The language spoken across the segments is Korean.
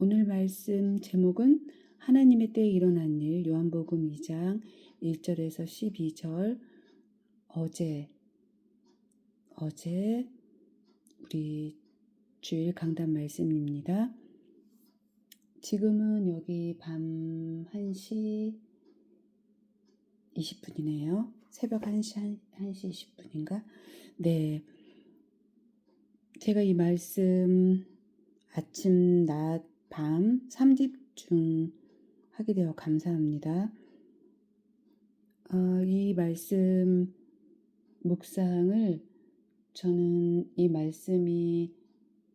오늘 말씀 제목은 하나님의 때에 일어난 일, 요한복음 2장 1절에서 12절. 어제 우리 주일 강단 말씀입니다. 지금은 여기 밤 1시 20분이네요. 새벽 1시 20분인가? 네. 제가 이 말씀 아침, 낮, 밤 3집중 하게 되어 감사합니다. 이 말씀 묵상을 저는 이 말씀이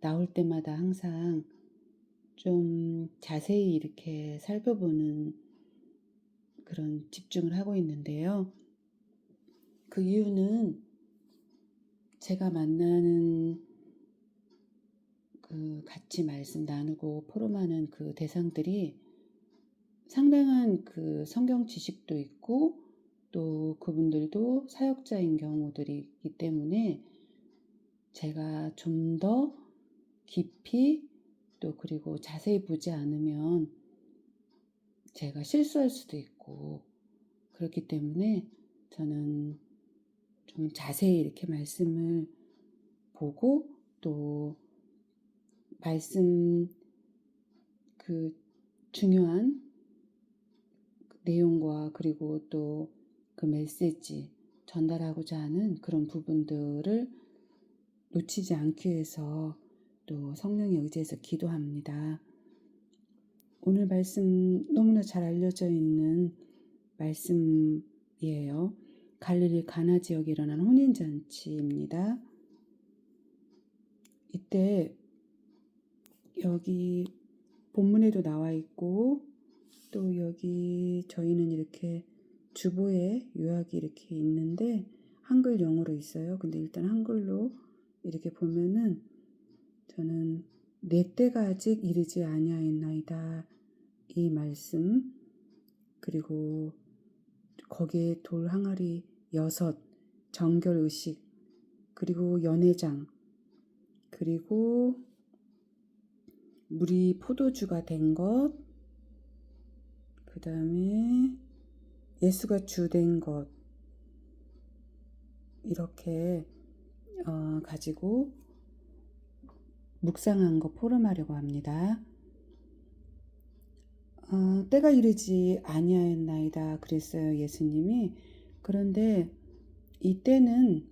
나올 때마다 항상 좀 자세히 이렇게 살펴보는 그런 집중을 하고 있는데요. 그 이유는 제가 만나는 같이 말씀 나누고 포럼하는 그 대상들이 상당한 그 성경 지식도 있고 또 그분들도 사역자인 경우들이 있기 때문에 제가 좀 더 깊이 또 그리고 자세히 보지 않으면 제가 실수할 수도 있고 그렇기 때문에 저는 좀 자세히 이렇게 말씀을 보고 또 말씀 그 중요한 내용과 그리고 또 그 메시지 전달하고자 하는 그런 부분들을 놓치지 않기 위해서 또 성령의 의지에서 기도합니다. 오늘 말씀 너무나 잘 알려져 있는 말씀이에요. 갈릴리 가나 지역에 일어난 혼인잔치입니다. 이때 여기 본문에도 나와 있고 또 여기 저희는 이렇게 주보에 요약이 이렇게 있는데 한글 영어로 있어요. 근데 일단 한글로 이렇게 보면은 저는 내 때가 아직 이르지 아니하였나이다 이 말씀, 그리고 거기에 돌 항아리 6, 정결 의식, 그리고 연회장, 그리고 물이 포도주가 된 것, 그 다음에 예수가 주 된 것, 이렇게 가지고 묵상한 거 포럼하려고 합니다. 때가 이르지 아니하였나이다 그랬어요, 예수님이. 그런데 이 때는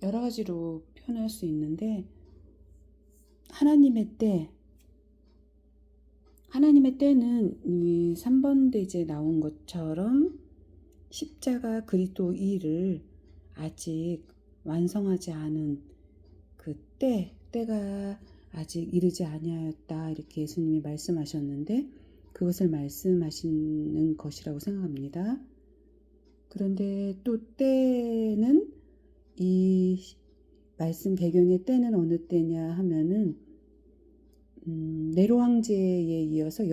여러 가지로 표현할 수 있는데 하나님의 때는 이 3번 대지에 나온 것처럼 십자가 그리스도 일을 아직 완성하지 않은 그 때가 아직 이르지 아니하였다 이렇게 예수님이 말씀하셨는데 그것을 말씀하시는 것이라고 생각합니다. 그런데 또 때는 이 말씀 배경의 때는 어느 때냐 하면은 네로 황제에 이어서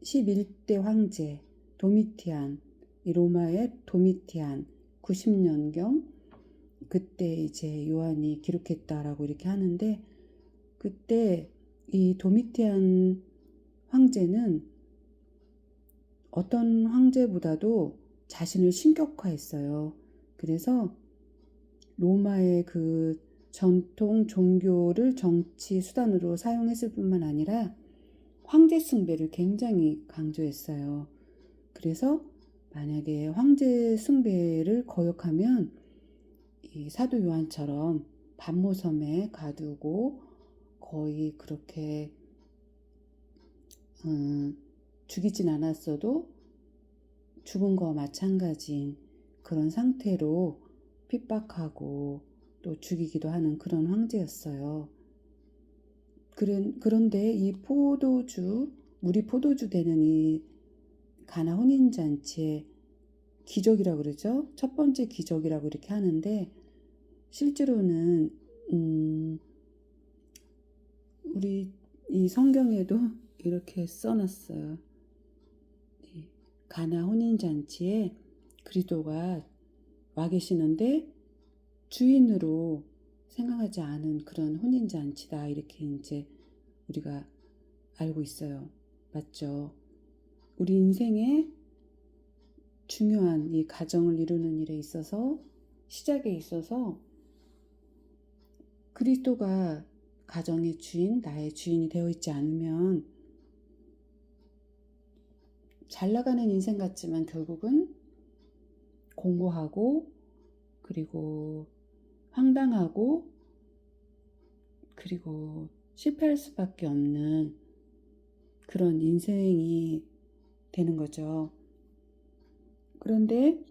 11대 황제 도미티안, 이 로마의 도미티안 90년경 그때 이제 요한이 기록했다라고 이렇게 하는데, 그때 이 도미티안 황제는 어떤 황제보다도 자신을 신격화했어요. 그래서 로마의 그 전통 종교를 정치 수단으로 사용했을 뿐만 아니라 황제 숭배를 굉장히 강조했어요. 그래서 만약에 황제 숭배를 거역하면 이 사도 요한처럼 반모섬에 가두고 거의 그렇게 죽이진 않았어도 죽은 거와 마찬가지인 그런 상태로 핍박하고 또 죽이기도 하는 그런 황제였어요. 그런데 이 물이 포도주 되는 이 가나 혼인잔치의 기적이라고 그러죠. 첫 번째 기적이라고 이렇게 하는데 실제로는 우리 이 성경에도 이렇게 써놨어요. 가나 혼인잔치에 그리스도가 와 계시는데 주인으로 생각하지 않은 그런 혼인잔치다 이렇게 이제 우리가 알고 있어요. 맞죠? 우리 인생에 중요한 이 가정을 이루는 일에 있어서, 시작에 있어서 그리스도가 가정의 주인, 나의 주인이 되어 있지 않으면 잘 나가는 인생 같지만 결국은 공고하고, 그리고 황당하고, 그리고 실패할 수밖에 없는 그런 인생이 되는 거죠. 그런데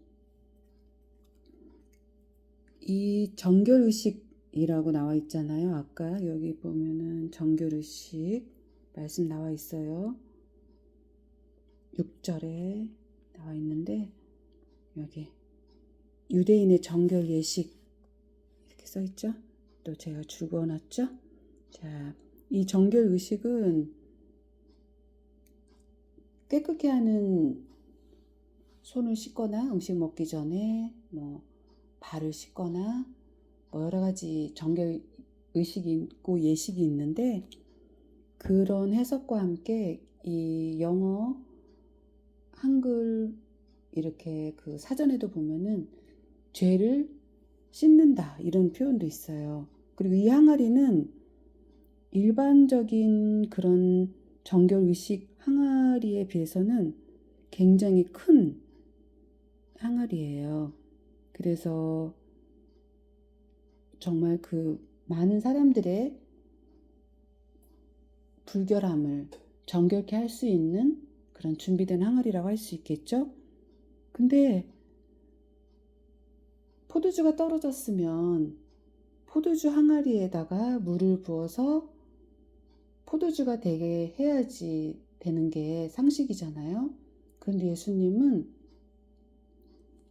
이 정결의식이라고 나와 있잖아요. 아까 여기 보면은 정결의식 말씀 나와 있어요. 6절에 나와 있는데, 여기 유대인의 정결 예식 이렇게 써 있죠. 또 제가 줄거어 놨죠. 자, 이 정결 의식은 깨끗게 하는, 손을 씻거나 음식 먹기 전에 발을 씻거나 여러 가지 정결 의식이 있고 예식이 있는데, 그런 해석과 함께 이 영어, 한글 이렇게 그 사전에도 보면은 죄를 씻는다 이런 표현도 있어요. 그리고 이 항아리는 일반적인 그런 정결 의식 항아리에 비해서는 굉장히 큰 항아리예요. 그래서 정말 그 많은 사람들의 불결함을 정결케 할 수 있는 그런 준비된 항아리라고 할 수 있겠죠. 근데 포도주가 떨어졌으면 포도주 항아리에다가 물을 부어서 포도주가 되게 해야지 되는 게 상식이잖아요. 그런데 예수님은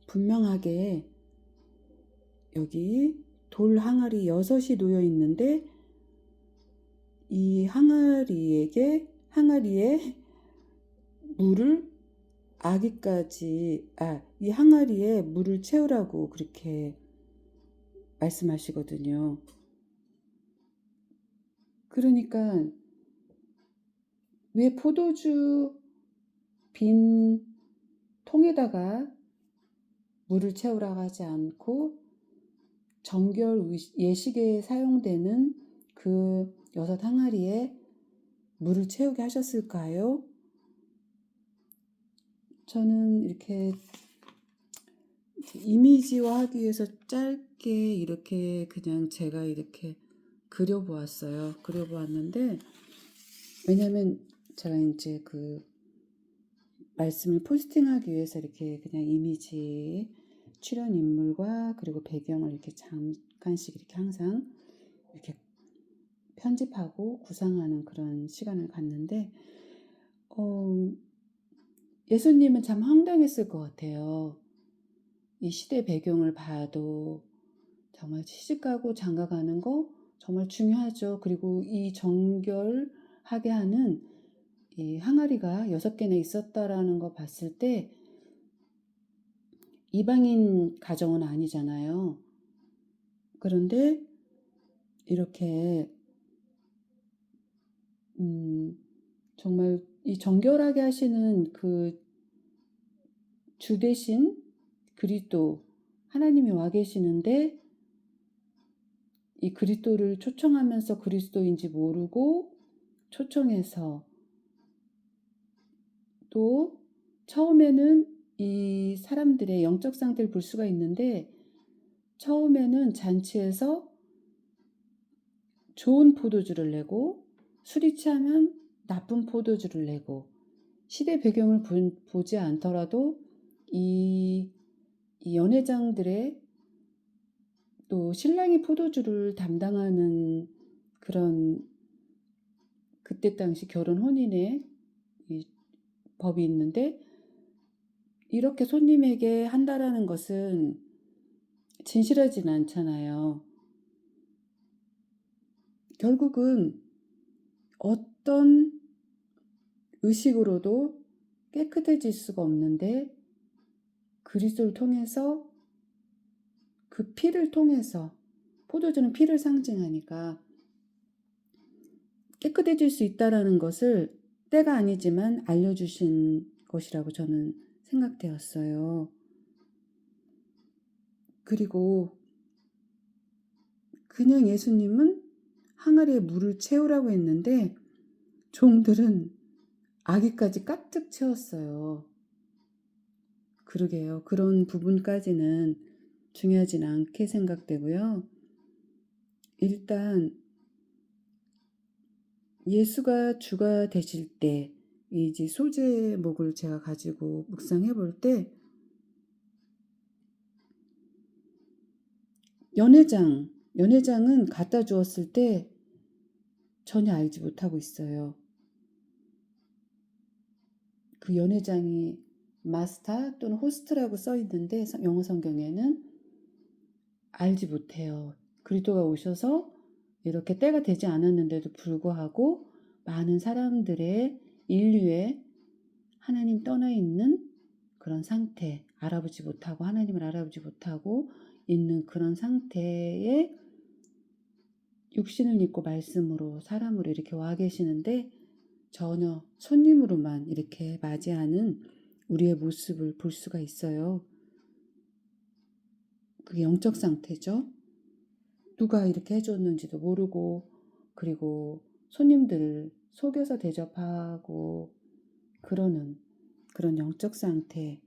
분명하게 여기 돌 항아리 6이 놓여 있는데, 이 항아리에 물을 이 항아리에 물을 채우라고 그렇게 말씀하시거든요. 그러니까 왜 포도주 빈 통에다가 물을 채우라고 하지 않고 정결 예식에 사용되는 그 6 항아리에 물을 채우게 하셨을까요? 저는 이렇게 이미지화하기 위해서 짧게 이렇게 그냥 제가 이렇게 그려보았는데, 왜냐면 제가 이제 그 말씀을 포스팅하기 위해서 이렇게 그냥 이미지 출연 인물과 그리고 배경을 이렇게 잠깐씩 이렇게 항상 이렇게 편집하고 구상하는 그런 시간을 갖는데, 예수님은 참 황당했을 것 같아요. 이 시대 배경을 봐도 정말 시집가고 장가가는 거 정말 중요하죠. 그리고 이 정결하게 하는 이 항아리가 6개나 있었다라는 거 봤을 때 이방인 가정은 아니잖아요. 그런데 이렇게 정말 이 정결하게 하시는 그 주 대신 그리스도 하나님이 와 계시는데, 이 그리스도를 초청하면서 그리스도인지 모르고 초청해서, 또 처음에는 이 사람들의 영적 상태를 볼 수가 있는데, 처음에는 잔치에서 좋은 포도주를 내고 술이 취하면 나쁜 포도주를 내고, 시대 배경을 보지 않더라도 이 연회장들의, 또 신랑이 포도주를 담당하는 그런, 그때 당시 결혼 혼인의 이 법이 있는데, 이렇게 손님에게 한다라는 것은 진실하진 않잖아요. 결국은 어떤 의식으로도 깨끗해질 수가 없는데, 그리스도를 통해서, 그 피를 통해서, 포도주는 피를 상징하니까 깨끗해질 수 있다라는 것을 때가 아니지만 알려주신 것이라고 저는 생각되었어요. 그리고 그냥 예수님은 항아리에 물을 채우라고 했는데 종들은 아기까지 가득 채웠어요. 그러게요. 그런 부분까지는 중요하진 않게 생각되고요. 일단 예수가 주가 되실 때 이제 소제목을 제가 가지고 묵상해 볼 때 연회장은 갖다 주었을 때 전혀 알지 못하고 있어요. 그 연회장이 마스터 또는 호스트라고 써 있는데 영어 성경에는 알지 못해요. 그리스도가 오셔서 이렇게 때가 되지 않았는데도 불구하고 많은 사람들의 인류에 하나님 떠나 있는 그런 상태, 알아보지 못하고 하나님을 알아보지 못하고 있는 그런 상태에 육신을 입고 말씀으로 사람으로 이렇게 와 계시는데 전혀 손님으로만 이렇게 맞이하는 우리의 모습을 볼 수가 있어요. 그게 영적 상태죠. 누가 이렇게 해줬는지도 모르고 그리고 손님들을 속여서 대접하고 그러는 그런 영적 상태라는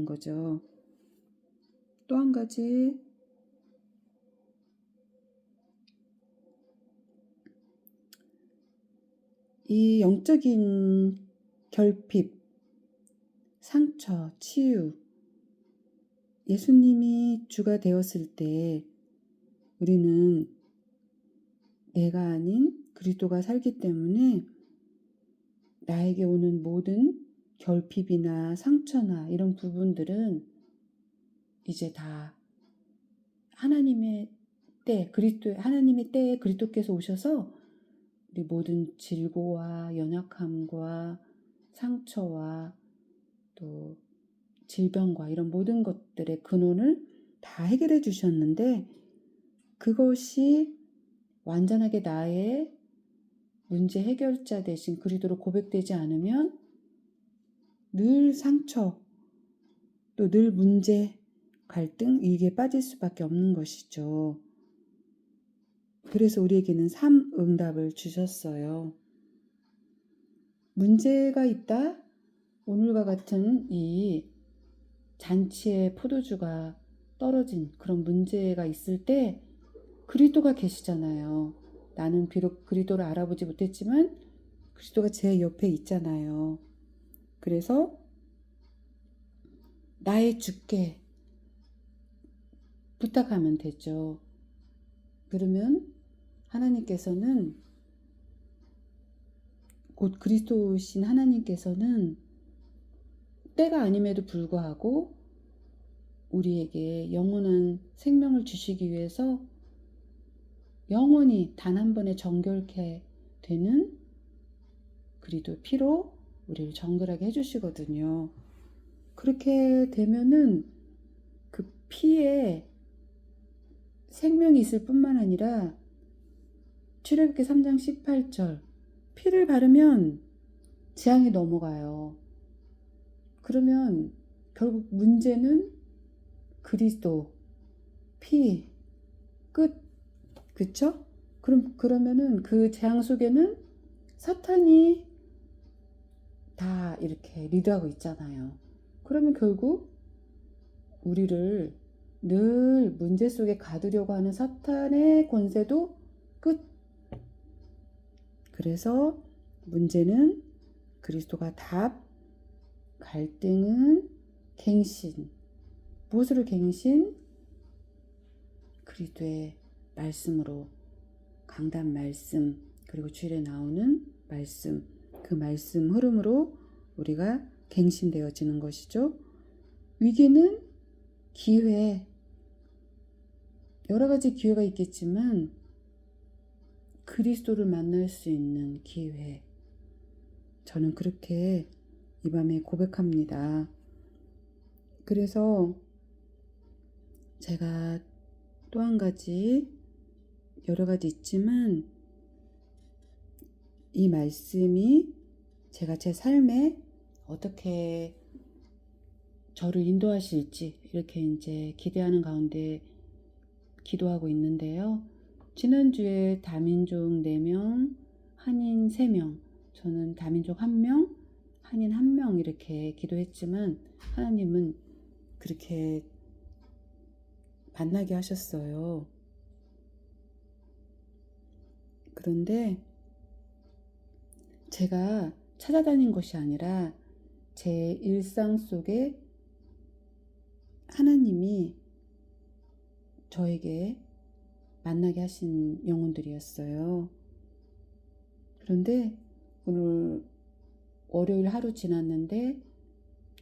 거죠. 또 한 가지 이 영적인 결핍, 상처, 치유 예수님이 주가 되었을 때 우리는 내가 아닌 그리스도가 살기 때문에 나에게 오는 모든 결핍이나 상처나 이런 부분들은 이제 다 하나님의 하나님의 때에 그리스도께서 오셔서 우리 모든 질고와 연약함과 상처와 또 질병과 이런 모든 것들의 근원을 다 해결해 주셨는데 그것이 완전하게 나의 문제 해결자 대신 그리스도로 고백되지 않으면 늘 상처 또 늘 문제 갈등 위기에 빠질 수밖에 없는 것이죠. 그래서 우리에게는 3응답을 주셨어요. 문제가 있다. 오늘과 같은 이 잔치에 포도주가 떨어진 그런 문제가 있을 때 그리스도가 계시잖아요. 나는 비록 그리스도를 알아보지 못했지만 그리스도가 제 옆에 있잖아요. 그래서 나의 주께 부탁하면 되죠. 그러면 하나님께서는 곧 그리스도신 하나님께서는 때가 아님에도 불구하고 우리에게 영원한 생명을 주시기 위해서 영원히 단 한 번에 정결케 되는 그리스도의 피로 우리를 정결하게 해주시거든요. 그렇게 되면은 그 피에 생명이 있을 뿐만 아니라 출애굽기 3장 18절 피를 바르면 재앙이 넘어가요. 그러면 결국 문제는 그리스도 피 끝. 그쵸? 그러면은 그 재앙 속에는 사탄이 다 이렇게 리드하고 있잖아요. 그러면 결국 우리를 늘 문제 속에 가두려고 하는 사탄의 권세도 끝. 그래서 문제는 그리스도가 답, 갈등은 갱신. 무엇으로 갱신? 그리스도의 말씀으로 강단 말씀 그리고 주일에 나오는 말씀 그 말씀 흐름으로 우리가 갱신되어지는 것이죠. 위기는 기회 여러 가지 기회가 있겠지만 그리스도를 만날 수 있는 기회 저는 그렇게 이 밤에 고백합니다. 그래서 제가 또 한 가지 여러 가지 있지만 이 말씀이 제가 제 삶에 어떻게 저를 인도하실지 이렇게 이제 기대하는 가운데 기도하고 있는데요. 지난주에 다민족 4명, 한인 3명, 저는 다민족 1명, 한인 1명 이렇게 기도했지만 하나님은 그렇게 만나게 하셨어요. 그런데 제가 찾아다닌 것이 아니라 제 일상 속에 하나님이 저에게 만나게 하신 영혼들이었어요. 그런데 오늘 월요일 하루 지났는데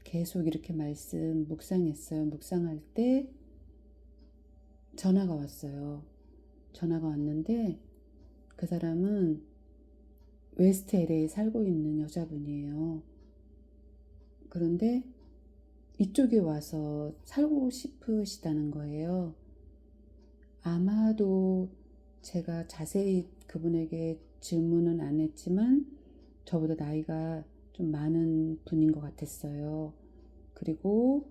계속 이렇게 말씀 묵상했어요. 묵상할 때 전화가 왔어요. 전화가 왔는데 그 사람은 웨스트 LA에 살고 있는 여자분이에요. 그런데 이쪽에 와서 살고 싶으시다는 거예요. 아마도 제가 자세히 그분에게 질문은 안 했지만 저보다 나이가 좀 많은 분인 것 같았어요. 그리고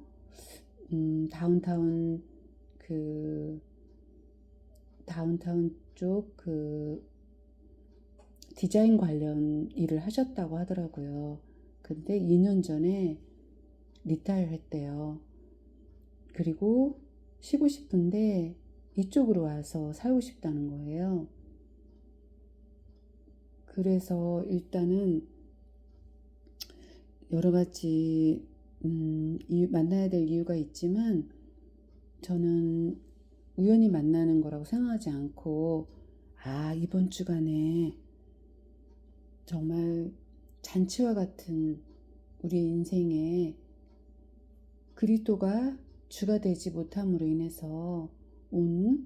다운타운 쪽 디자인 관련 일을 하셨다고 하더라고요. 근데 2년 전에 리타이어 했대요. 그리고 쉬고 싶은데 이쪽으로 와서 살고 싶다는 거예요. 그래서 일단은 여러 가지 만나야 될 이유가 있지만 저는 우연히 만나는 거라고 생각하지 않고 이번 주간에 정말 잔치와 같은 우리 인생에 그리스도가 주가 되지 못함으로 인해서 온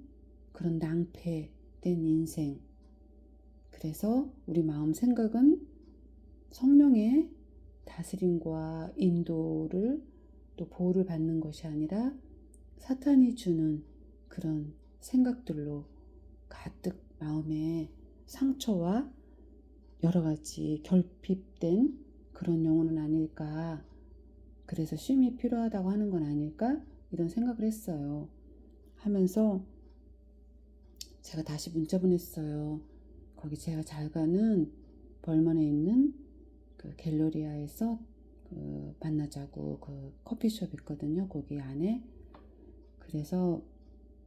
그런 낭패된 인생. 그래서 우리 마음 생각은 성령의 다스림과 인도를 또 보호를 받는 것이 아니라 사탄이 주는 그런 생각들로 가득 마음에 상처와 여러 가지 결핍된 그런 영혼은 아닐까. 그래서 쉼이 필요하다고 하는 건 아닐까? 이런 생각을 했어요. 하면서 제가 다시 문자 보냈어요. 거기 제가 잘 가는 벌먼에 있는 그 갤러리아에서 만나자고 커피숍 있거든요. 거기 안에. 그래서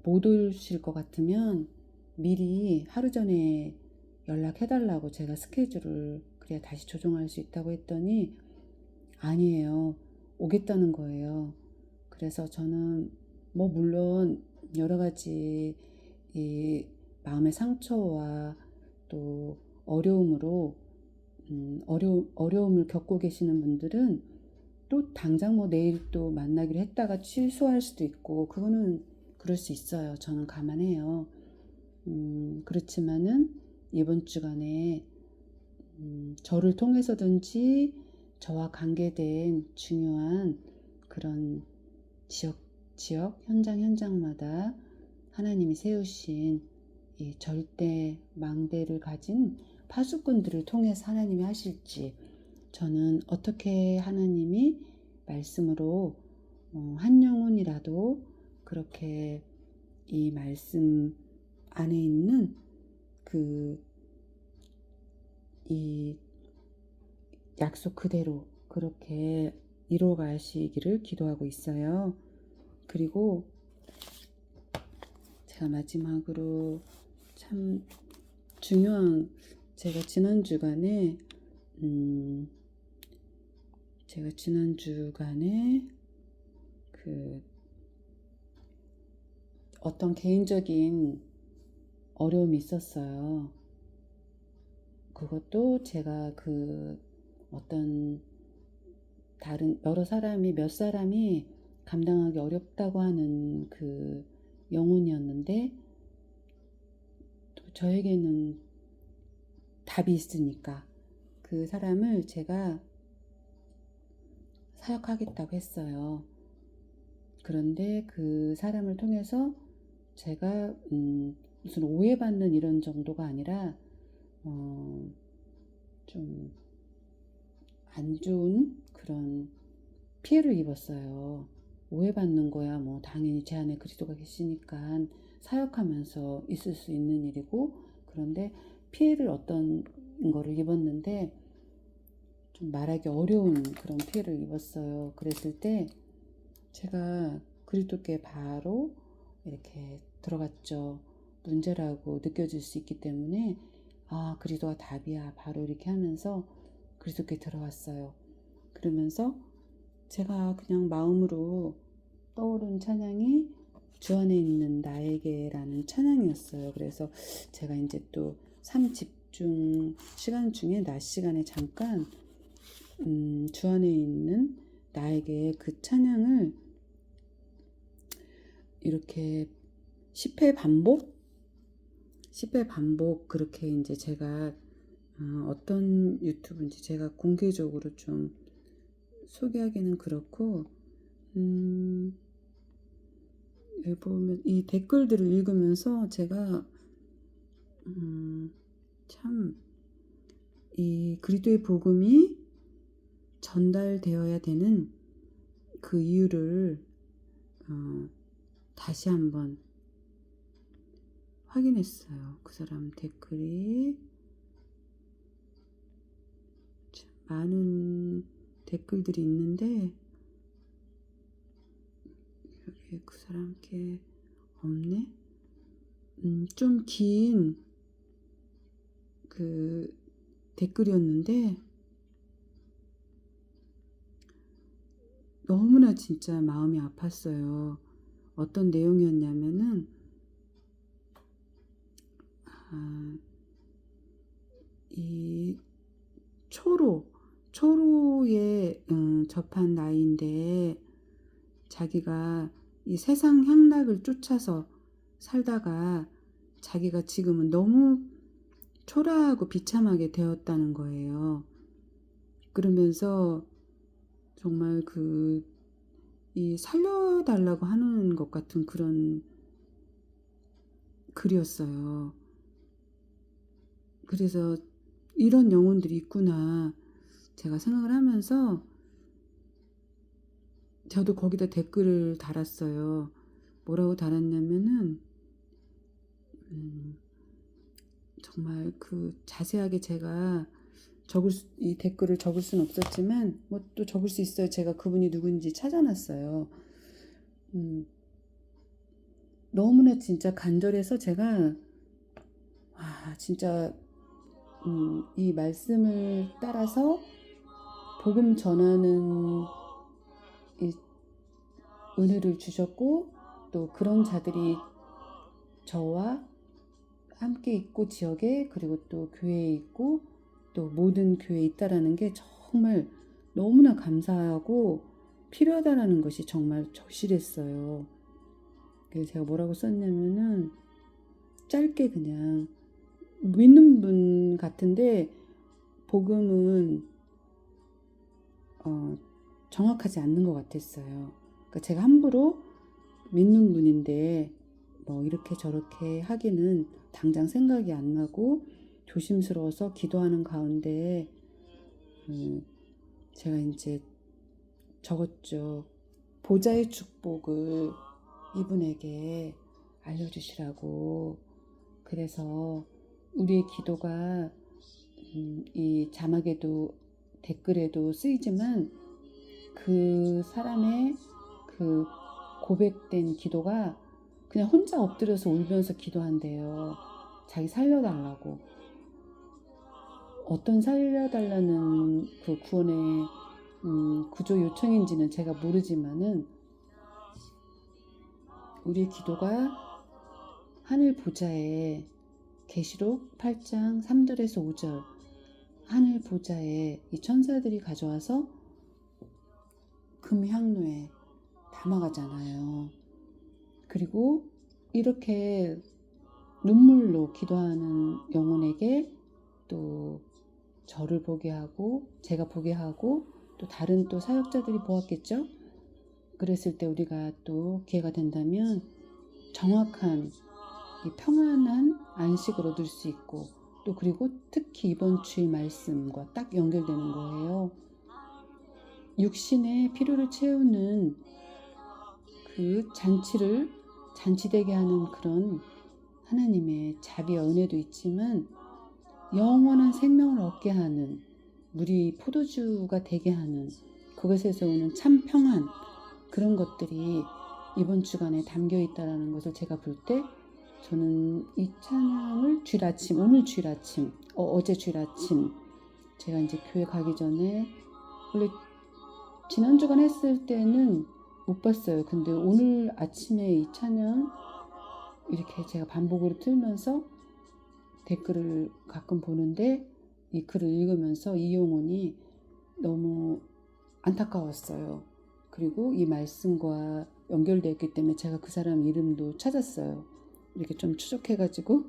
못 오실 것 같으면 미리 하루 전에 연락해달라고 제가 스케줄을 그래야 다시 조정할 수 있다고 했더니 아니에요. 오겠다는 거예요. 그래서 저는 물론 여러 가지 이 마음의 상처와 또 어려움으로 어려움을 겪고 계시는 분들은 또 당장 내일 또 만나기로 했다가 취소할 수도 있고 그거는 그럴 수 있어요. 저는 감안해요. 그렇지만은 이번 주간에 저를 통해서든지 저와 관계된 중요한 그런 지역 현장마다 하나님이 세우신 이 절대 망대를 가진 파수꾼들을 통해서 하나님이 하실지 저는 어떻게 하나님이 말씀으로 한 영혼이라도 그렇게 이 말씀 안에 있는 이 약속 그대로 그렇게 이루어 가시기를 기도하고 있어요. 그리고 제가 마지막으로 참 중요한 제가 지난 주간에 어떤 개인적인 어려움이 있었어요. 그것도 제가 어떤 다른 몇 사람이 감당하기 어렵다고 하는 영혼이었는데 또 저에게는 답이 있으니까 그 사람을 제가 사역하겠다고 했어요. 그런데 그 사람을 통해서 제가 무슨 오해받는 이런 정도가 아니라 좀 안 좋은 그런 피해를 입었어요. 오해받는 거야 뭐 당연히 제 안에 그리스도가 계시니까 사역하면서 있을 수 있는 일이고, 그런데 피해를 어떤 거를 입었는데 좀 말하기 어려운 그런 피해를 입었어요. 그랬을 때 제가 그리스도께 바로 이렇게 들어갔죠. 문제라고 느껴질 수 있기 때문에 아, 그리스도가 답이야 바로 이렇게 하면서 그리스도께 들어갔어요. 그러면서 제가 그냥 마음으로 떠오른 찬양이 주 안에 있는 나에게라는 찬양이었어요. 그래서 제가 이제 또 삶 집중 시간 중에 낮 시간에 잠깐 주 안에 있는 나에게 그 찬양을 이렇게 10회 반복 그렇게 이제 제가 어떤 유튜브인지 제가 공개적으로 좀 소개하기는 그렇고, 여기 보면 이 댓글들을 읽으면서 제가 참 이 그리스도의 복음이 전달되어야 되는 그 이유를 다시 한번 확인했어요. 그 사람 댓글이 참 많은 댓글들이 있는데 여기 그 사람께 없네. 좀 긴 그 댓글이었는데 너무나 진짜 마음이 아팠어요. 어떤 내용이었냐면은 이 초로에 접한 나이인데 자기가 이 세상 향락을 쫓아서 살다가 자기가 지금은 너무 초라하고 비참하게 되었다는 거예요. 그러면서 정말 이 살려달라고 하는 것 같은 그런 글이었어요. 그래서 이런 영혼들이 있구나 제가 생각을 하면서 저도 거기다 댓글을 달았어요. 뭐라고 달았냐면은 정말 자세하게 제가 이 댓글을 적을 수는 없었지만 뭐 또 적을 수 있어요. 제가 그분이 누군지 찾아놨어요. 너무나 진짜 간절해서 제가 진짜 이 말씀을 따라서 복음 전하는 이 은혜를 주셨고, 또 그런 자들이 저와 함께 있고 지역에, 그리고 또 교회에 있고 또 모든 교회에 있다라는 게 정말 너무나 감사하고 필요하다라는 것이 정말 절실했어요. 그래서 제가 뭐라고 썼냐면은 짧게 그냥 믿는 분 같은데 복음은 정확하지 않는 것 같았어요. 그러니까 제가 함부로 믿는 분인데 뭐 이렇게 저렇게 하기는 당장 생각이 안 나고 조심스러워서 기도하는 가운데 제가 이제 적었죠. 보좌의 축복을 이분에게 알려주시라고. 그래서 우리의 기도가 이 자막에도 댓글에도 쓰이지만 그 사람의 그 고백된 기도가 그냥 혼자 엎드려서 울면서 기도한대요. 자기 살려달라고. 어떤 살려달라는 그 구원의 구조 요청인지는 제가 모르지만은 우리의 기도가 하늘 보좌에, 계시록 8장 3절에서 5절 하늘 보좌에 이 천사들이 가져와서 금향로에 담아가잖아요. 그리고 이렇게 눈물로 기도하는 영혼에게 또 저를 보게 하고 제가 보게 하고 또 다른 또 사역자들이 보았겠죠. 그랬을 때 우리가 또 기회가 된다면 정확한 이 평안한 안식을 얻을 수 있고 또 그리고 특히 이번 주의 말씀과 딱 연결되는 거예요. 육신의 필요를 채우는 그 잔치를 잔치되게 하는 그런 하나님의 자비와 은혜도 있지만 영원한 생명을 얻게 하는 물이 포도주가 되게 하는 그것에서 오는 참 평안, 그런 것들이 이번 주간에 담겨 있다는 것을 제가 볼 때 저는 이 찬양을 주일 아침, 오늘 주일 아침, 어제 주일 아침 제가 이제 교회 가기 전에 원래 지난 주간 했을 때는 못 봤어요. 근데 오늘 아침에 이 찬양 이렇게 제가 반복으로 틀면서 댓글을 가끔 보는데 이 글을 읽으면서 이용훈이 너무 안타까웠어요. 그리고 이 말씀과 연결되었기 때문에 제가 그 사람 이름도 찾았어요. 이렇게 좀 추적해가지고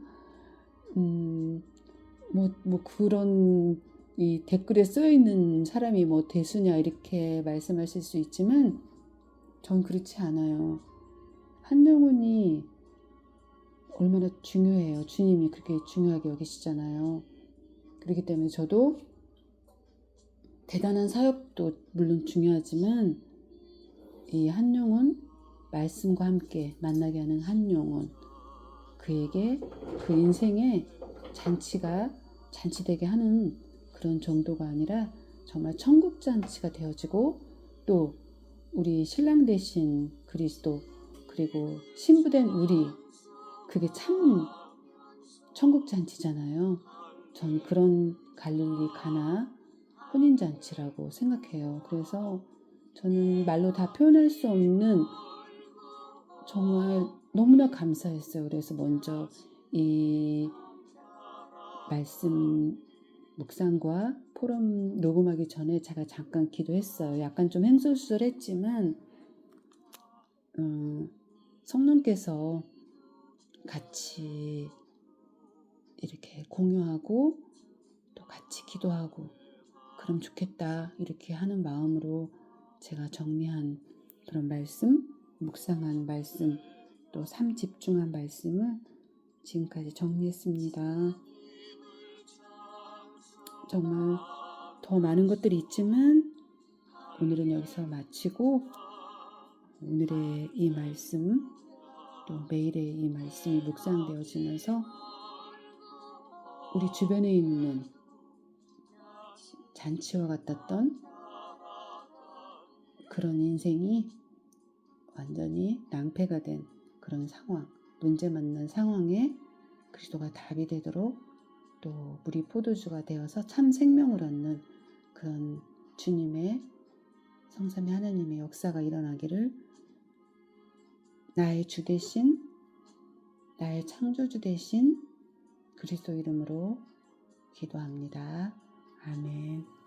뭐 그런 이 댓글에 쓰여있는 사람이 뭐 대수냐 이렇게 말씀하실 수 있지만 전 그렇지 않아요. 한 영혼이 얼마나 중요해요. 주님이 그렇게 중요하게 여기시잖아요. 그렇기 때문에 저도 대단한 사역도 물론 중요하지만 이 한 영혼, 말씀과 함께 만나게 하는 한 영혼, 그에게 그 인생의 잔치가 잔치되게 하는 그런 정도가 아니라 정말 천국 잔치가 되어지고 또 우리 신랑 되신 그리스도 그리고 신부된 우리, 그게 참 천국 잔치잖아요. 전 그런 갈릴리 가나 혼인 잔치라고 생각해요. 그래서 저는 말로 다 표현할 수 없는 정말 너무나 감사했어요. 그래서 먼저 이 말씀 묵상과 포럼 녹음하기 전에 제가 잠깐 기도했어요. 약간 좀 횡설수설했지만 성령께서 같이 이렇게 공유하고 또 같이 기도하고 그럼 좋겠다 이렇게 하는 마음으로 제가 정리한 그런 말씀, 묵상한 말씀, 또 삶 집중한 말씀을 지금까지 정리했습니다. 정말 더 많은 것들이 있지만 오늘은 여기서 마치고 오늘의 이 말씀 또 매일의 이 말씀이 묵상되어지면서 우리 주변에 있는 잔치와 같았던 그런 인생이 완전히 낭패가 된 그런 상황, 문제 만난 상황에 그리스도가 답이 되도록 또 물이 포도주가 되어서 참 생명을 얻는 그런 주님의 성삼위 하나님의 역사가 일어나기를 나의 주 대신 나의 창조주 대신 그리스도 이름으로 기도합니다. 아멘.